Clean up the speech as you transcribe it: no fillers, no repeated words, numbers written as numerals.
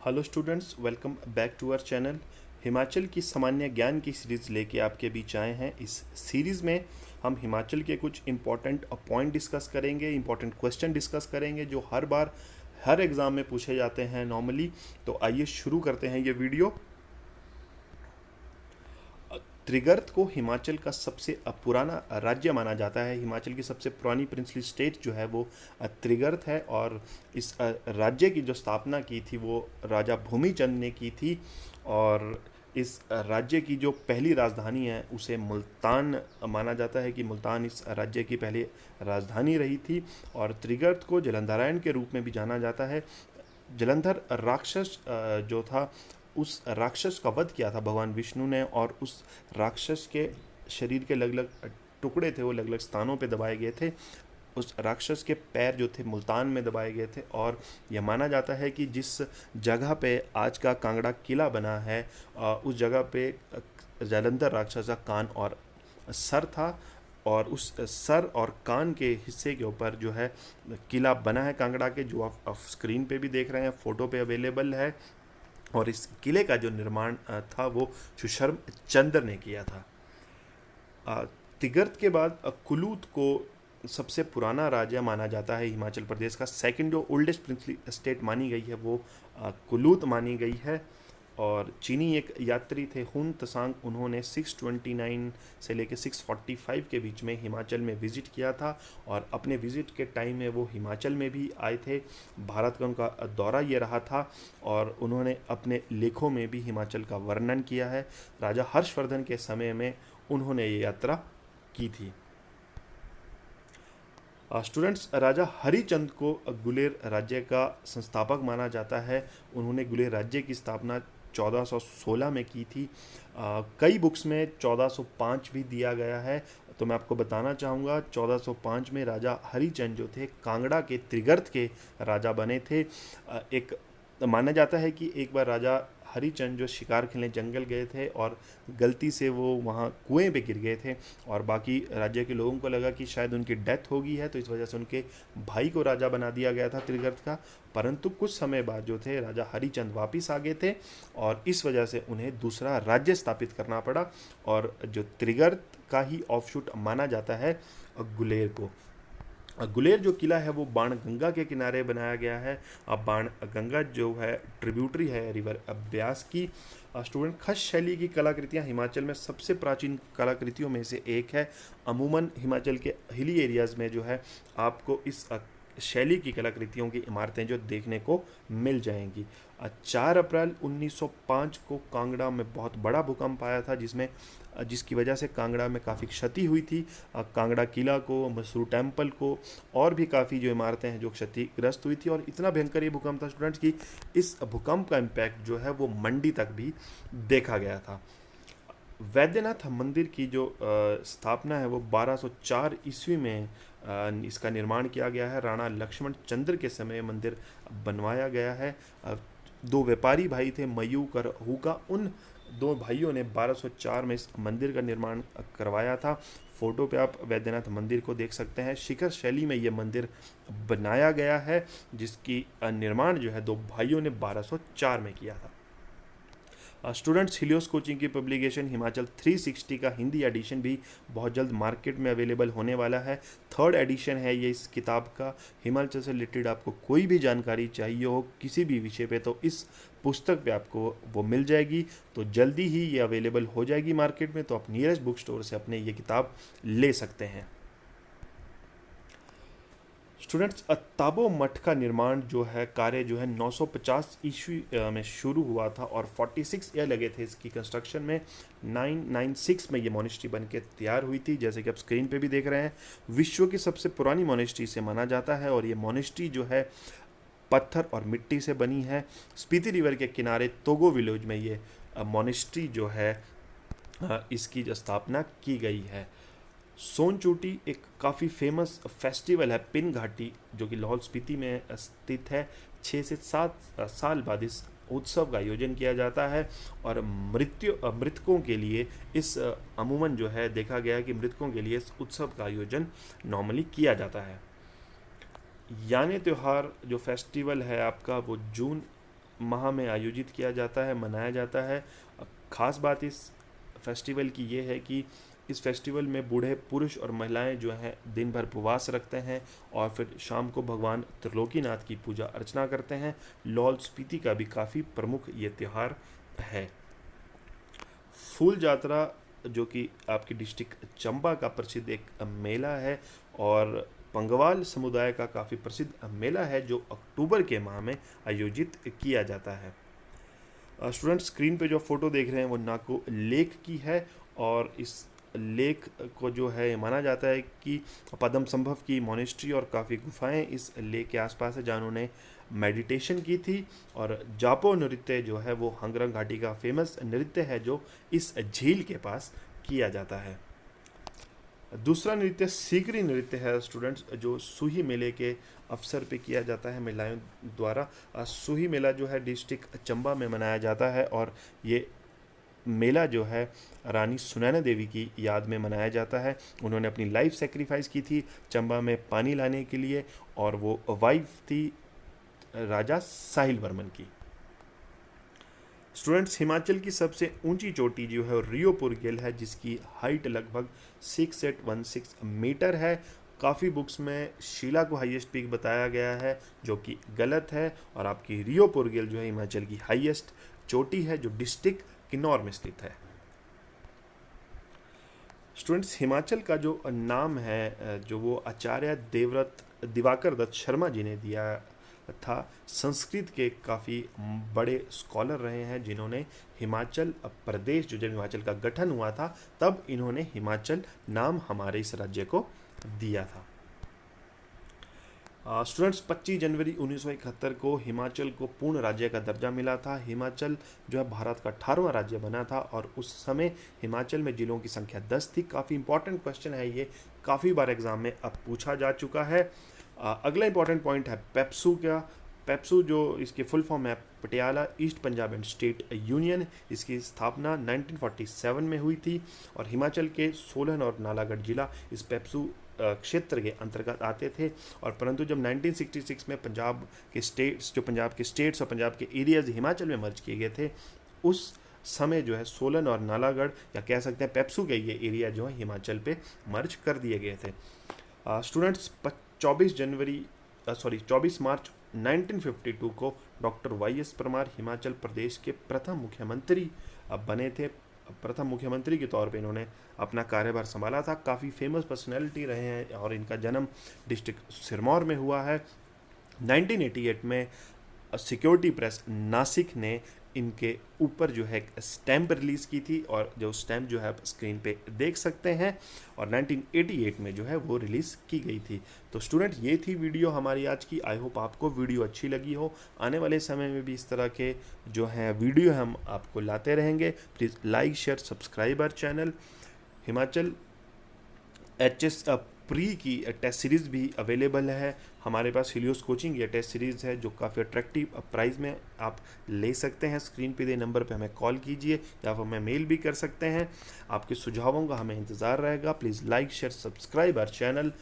Hello students, welcome back to our channel. Himachal की सामान्य ज्ञान की सीरीज़ लेके आपके बीच आए हैं। इस सीरीज़ में हम हिमाचल के कुछ इंपॉर्टेंट पॉइंट डिस्कस करेंगे, इंपॉर्टेंट क्वेश्चन डिस्कस करेंगे जो हर बार हर एग्ज़ाम में पूछे जाते हैं नॉर्मली। तो आइए शुरू करते हैं ये वीडियो। त्रिगर्त को हिमाचल का सबसे पुराना राज्य माना जाता है। हिमाचल की सबसे पुरानी प्रिंसली स्टेट जो है वो त्रिगर्त है, और इस राज्य की जो स्थापना की थी वो राजा भूमिचंद ने की थी। और इस राज्य की जो पहली राजधानी है उसे मुल्तान माना जाता है कि मुल्तान इस राज्य की पहली राजधानी रही थी। और त्रिगर्त को जलंधरायण के रूप में भी जाना जाता है। जलंधर राक्षस जो था, उस राक्षस का वध किया था भगवान विष्णु ने, और उस राक्षस के शरीर के अलग अलग टुकड़े थे, वो अलग अलग स्थानों पे दबाए गए थे। उस राक्षस के पैर जो थे मुल्तान में दबाए गए थे। और यह माना जाता है कि जिस जगह पे आज का कांगड़ा किला बना है, उस जगह पे जालंधर राक्षस का कान और सर था, और उस सर और कान के हिस्से के ऊपर जो है किला बना है कांगड़ा के, जो आप स्क्रीन पे भी देख रहे हैं, फ़ोटो पे अवेलेबल है। और इस किले का जो निर्माण था वो सुशर्म चंद्र ने किया था। अ, तिगर्त के बाद कुलूत को सबसे पुराना राज्य माना जाता है। हिमाचल प्रदेश का सेकंड जो ओल्डेस्ट प्रिंसली स्टेट मानी गई है वो कुलूत मानी गई है। और चीनी एक यात्री थे हुन त्सांग, उन्होंने 629 से लेकर 645 के बीच में हिमाचल में विज़िट किया था। और अपने विज़िट के टाइम में वो हिमाचल में भी आए थे। भारत का उनका दौरा ये रहा था, और उन्होंने अपने लेखों में भी हिमाचल का वर्णन किया है। राजा हर्षवर्धन के समय में उन्होंने ये यात्रा की थी। स्टूडेंट्स, राजा हरिचंद को गुलेर राज्य का संस्थापक माना जाता है। उन्होंने गुलेर राज्य की स्थापना 1416 में की थी। कई बुक्स में 1405 भी दिया गया है, तो मैं आपको बताना चाहूँगा 1405 में राजा हरिचंद जो थे कांगड़ा के त्रिगर्त के राजा बने थे। एक माना जाता है कि एक बार राजा हरिचंद जो शिकार खेलने जंगल गए थे और गलती से वो वहाँ कुएं पे गिर गए थे, और बाकी राज्य के लोगों को लगा कि शायद उनकी डेथ हो गई है, तो इस वजह से उनके भाई को राजा बना दिया गया था त्रिगर्त का। परंतु कुछ समय बाद जो थे राजा हरिचंद वापिस आ गए थे, और इस वजह से उन्हें दूसरा राज्य स्थापित करना पड़ा, और जो त्रिगर्त का ही ऑफशूट माना जाता है गुलेर को। गुलेर जो किला है वो बाण गंगा के किनारे बनाया गया है। अब बाण गंगा जो है ट्रिब्यूटरी है रिवर ब्यास की। स्टूडेंट, खस शैली की कलाकृतियाँ हिमाचल में सबसे प्राचीन कलाकृतियों में से एक है। अमूमन हिमाचल के हिली एरियाज़ में जो है आपको इस शैली की कलाकृतियों की इमारतें जो देखने को मिल जाएंगी। 4 अप्रैल 1905 को कांगड़ा में बहुत बड़ा भूकंप आया था, जिसकी वजह से कांगड़ा में काफ़ी क्षति हुई थी। कांगड़ा किला को, मसरू टेम्पल को, और भी काफ़ी जो इमारतें हैं जो क्षतिग्रस्त हुई थी। और इतना भयंकर ये भूकंप था स्टूडेंट्स कि इस भूकंप का इम्पैक्ट जो है वो मंडी तक भी देखा गया था। वैद्यनाथ मंदिर की जो स्थापना है वो 1204 ईस्वी में इसका निर्माण किया गया है। राणा लक्ष्मण चंद्र के समय मंदिर बनवाया गया है। दो व्यापारी भाई थे, मयूक और हुका, उन दो भाइयों ने 1204 में इस मंदिर का निर्माण करवाया था। फोटो पे आप वैद्यनाथ मंदिर को देख सकते हैं। शिखर शैली में ये मंदिर बनाया गया है, जिसकी निर्माण जो है दो भाइयों ने 1204 में किया था। स्टूडेंट्स, हिलियोस कोचिंग की पब्लिकेशन हिमाचल 360 का हिंदी एडिशन भी बहुत जल्द मार्केट में अवेलेबल होने वाला है। थर्ड एडिशन है ये इस किताब का। हिमाचल से रिलेटेड आपको कोई भी जानकारी चाहिए हो किसी भी विषय पे, तो इस पुस्तक पे आपको वो मिल जाएगी। तो जल्दी ही ये अवेलेबल हो जाएगी मार्केट में, तो आप नियरेस्ट बुक स्टोर से अपने ये किताब ले सकते हैं। स्टूडेंट्स, ताबो मठ का निर्माण जो है कार्य जो है 950 ईस्वी में शुरू हुआ था, और 46 ईयर लगे थे इसकी कंस्ट्रक्शन में। 996 में ये मोनेस्ट्री बन के तैयार हुई थी, जैसे कि आप स्क्रीन पे भी देख रहे हैं। विश्व की सबसे पुरानी मोनेस्ट्री से माना जाता है, और ये मोनेस्ट्री जो है पत्थर और मिट्टी से बनी है। स्पीति रिवर के किनारे तोगो विलेज में ये मोनेस्ट्री जो है इसकी जो स्थापना की गई है। सोनचूटी एक काफ़ी फेमस फेस्टिवल है, पिन घाटी, जो कि लाहौल स्पीति में स्थित है। 6 से 7 साल बाद इस उत्सव का आयोजन किया जाता है, और मृतकों के लिए इस अमूमन जो है देखा गया है कि मृतकों के लिए इस उत्सव का आयोजन नॉर्मली किया जाता है। यानी त्यौहार जो फेस्टिवल है आपका वो जून माह में आयोजित किया जाता है, मनाया जाता है। ख़ास बात इस फेस्टिवल की ये है कि इस फेस्टिवल में बूढ़े पुरुष और महिलाएं जो हैं दिन भर उपवास रखते हैं और फिर शाम को भगवान त्रिलोकीनाथ की पूजा अर्चना करते हैं। लाहौल स्पीति का भी काफ़ी प्रमुख ये त्यौहार है। फूल जात्रा जो कि आपकी डिस्ट्रिक्ट चंबा का प्रसिद्ध एक मेला है और पंगवाल समुदाय का काफ़ी प्रसिद्ध मेला है जो अक्टूबर के माह में आयोजित किया जाता है। स्टूडेंट स्क्रीन पे जो फ़ोटो देख रहे हैं वो नाको लेक की है और इस लेक को जो है माना जाता है कि पद्म संभव की मोनेस्ट्री और काफ़ी गुफाएं इस लेक के आसपास है जहाँ उन्होंने मेडिटेशन की थी। और जापो नृत्य जो है वो हंगरंग घाटी का फेमस नृत्य है जो इस झील के पास किया जाता है। दूसरा नृत्य सीकरी नृत्य है स्टूडेंट्स, जो सूही मेले के अवसर पे किया जाता है महिलाओं द्वारा। सूही मेला जो है डिस्ट्रिक्ट चंबा में मनाया जाता है और ये मेला जो है रानी सुनैना देवी की याद में मनाया जाता है। उन्होंने अपनी लाइफ सेक्रीफाइस की थी चंबा में पानी लाने के लिए और वो वाइफ थी राजा साहिल वर्मन की। स्टूडेंट्स हिमाचल की सबसे ऊंची चोटी जो है रियो पुरगेल है जिसकी हाइट लगभग 616 मीटर है। काफ़ी बुक्स में शीला को हाईएस्ट पीक बताया गया है जो कि गलत है और आपकी रियो पुरगेल जो है हिमाचल की हाईएस्ट चोटी है जो डिस्ट्रिक्ट किन्नौर में स्थित है। स्टूडेंट्स हिमाचल का जो नाम है जो वो आचार्य दिवाकर दत्त शर्मा जी ने दिया था। संस्कृत के काफ़ी बड़े स्कॉलर रहे हैं जिन्होंने हिमाचल प्रदेश जो जब हिमाचल का गठन हुआ था तब इन्होंने हिमाचल नाम हमारे इस राज्य को दिया था। स्टूडेंट्स 25 जनवरी 1971 को हिमाचल को पूर्ण राज्य का दर्जा मिला था। हिमाचल जो है भारत का 18वां राज्य बना था और उस समय हिमाचल में जिलों की संख्या 10 थी। काफ़ी इंपॉर्टेंट क्वेश्चन है ये, काफ़ी बार एग्जाम में अब पूछा जा चुका है। अगला इंपॉर्टेंट पॉइंट है पेप्सू का। पेप्सू जो इसकी फुल फॉर्म है Patiala east Punjab and state union. इसकी स्थापना 1947 में हुई थी और हिमाचल के सोलन और नालागढ़ जिला इस पेप्सू क्षेत्र के अंतर्गत आते थे। और परंतु जब 1966 में पंजाब के स्टेट्स और पंजाब के एरियाज हिमाचल में मर्ज किए गए थे उस समय जो है सोलन और नालागढ़ या कह सकते हैं पेप्सू के ये एरिया जो है हिमाचल पे मर्ज कर दिए गए थे। स्टूडेंट्स 24 मार्च 1952 को डॉक्टर वाई.एस. परमार हिमाचल प्रदेश के प्रथम मुख्यमंत्री बने थे। प्रथम मुख्यमंत्री के तौर पे इन्होंने अपना कार्यभार संभाला था। काफ़ी फेमस पर्सनैलिटी रहे हैं और इनका जन्म डिस्ट्रिक्ट सिरमौर में हुआ है। 1988 में सिक्योरिटी प्रेस नासिक ने इनके ऊपर जो है स्टैम्प रिलीज़ की थी और जो स्टैम्प जो है आप स्क्रीन पे देख सकते हैं और 1988 में जो है वो रिलीज़ की गई थी। तो स्टूडेंट ये थी वीडियो हमारी आज की। आई होप आपको वीडियो अच्छी लगी हो। आने वाले समय में भी इस तरह के जो हैं वीडियो हम आपको लाते रहेंगे। Please like share subscribe our channel. Himachal HS pre की टेस्ट सीरीज़ भी अवेलेबल है हमारे पास। हिलियोस कोचिंग ये टेस्ट सीरीज़ है जो काफ़ी अट्रैक्टिव प्राइस में आप ले सकते हैं। स्क्रीन पे दे नंबर पे हमें कॉल कीजिए या फिर हमें मेल भी कर सकते हैं। आपके सुझावों का हमें इंतज़ार रहेगा। Please like share subscribe our channel.